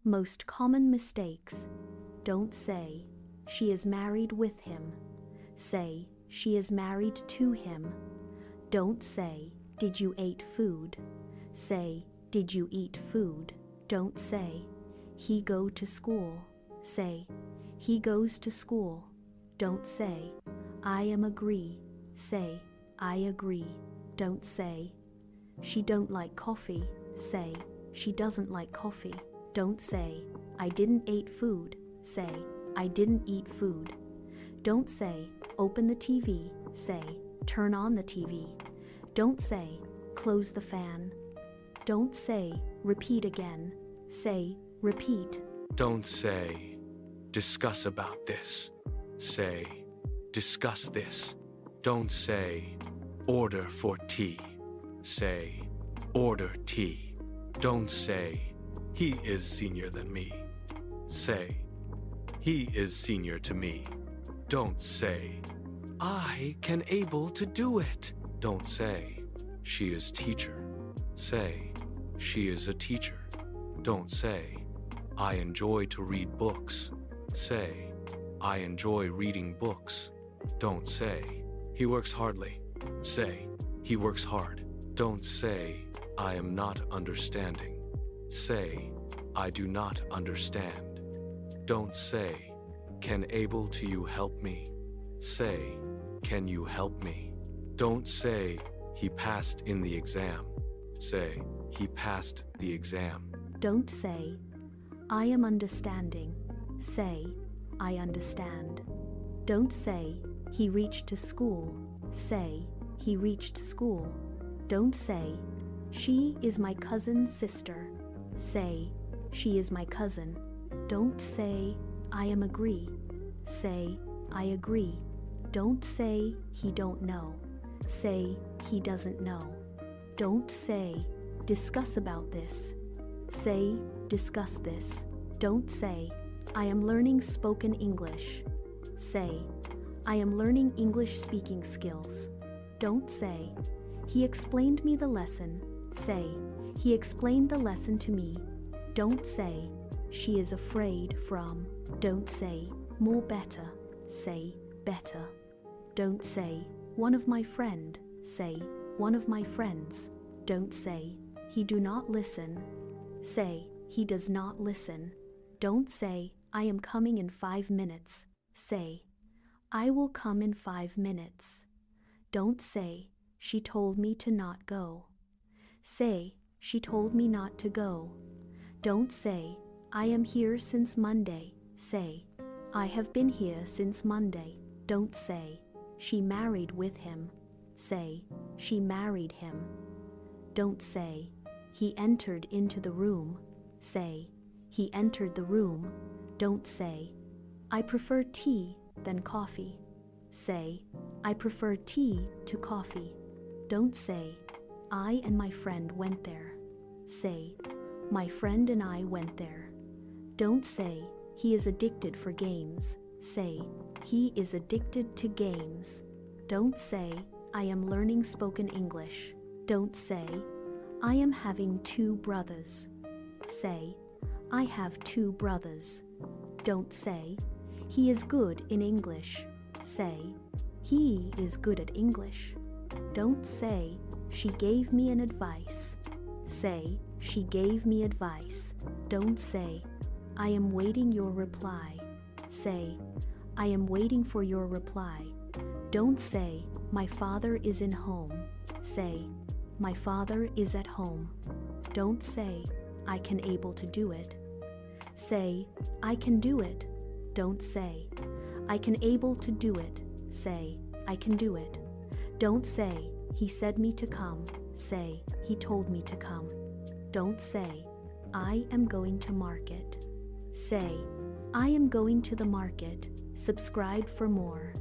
Most common mistakes. Don't say, she is married with him. Say, she is married to him. Don't say, did you eat food? Say, did you eat food? Don't say, he go to school. Say, he goes to school. Don't say, I am agree. Say, I agree. Don't say, she don't like coffee. Say, she doesn't like coffee. Don't say, I didn't eat food. Say, I didn't eat food. Don't say, open the TV. Say, turn on the TV. Don't say, close the fan. Don't say, repeat again. Say, repeat. Don't say, discuss about this. Say, discuss this. Don't say, order for tea. Say, order tea. Don't say, he is senior than me. Say, he is senior to me. Don't say, I can able to do it. Don't say, she is teacher. Say, she is a teacher. Don't say, I enjoy to read books. Say, I enjoy reading books. Don't say, he works hardly. Say, he works hard. Don't say, I am not understanding. Say, I do not understand. Don't say, can able to you help me? Say, can you help me? Don't say, he passed in the exam. Say, he passed the exam. Don't say, I am understanding. Say, I understand. Don't say, he reached to school. Say, he reached school. Don't say, she is my cousin's sister. Say, she is my cousin. Don't say, I am agree. Say, I agree. Don't say, he don't know. Say, he doesn't know. Don't say, discuss about this. Say, discuss this. Don't say, I am learning spoken English. Say, I am learning English speaking skills. Don't say, he explained me the lesson. Say, he explained the lesson to me. Don't say, she is afraid from. Don't say, more better. Say, better. Don't say, one of my friend. Say, one of my friends. Don't say, he do not listen. Say, he does not listen. Don't say, I am coming in 5 minutes. Say, I will come in 5 minutes. Don't say, she told me to not go. Say, she told me not to go. Don't say, I am here since Monday. Say, I have been here since Monday. Don't say, she married with him. Say, she married him. Don't say, he entered into the room. Say, he entered the room. Don't say, I prefer tea than coffee. Say, I prefer tea to coffee. Don't say, I and my friend went there. Say, my friend and I went there. Don't say, he is addicted for games. Say, he is addicted to games. Don't say, I am learning spoken English. Don't say, I am having 2 brothers. Say, I have 2 brothers. Don't say, he is good in English. Say, he is good at English. Don't say, she gave me an advice. Say, she gave me advice. Don't say, I am waiting your reply. Say, I am waiting for your reply. Don't say, my father is in home. Say, my father is at home. Don't say, I can able to do it. Say, I can do it. Don't say, I can able to do it. Say, I can do it. Don't say, he said me to come. Say, he told me to come. Don't say, I am going to market. Say, I am going to the market. Subscribe for more.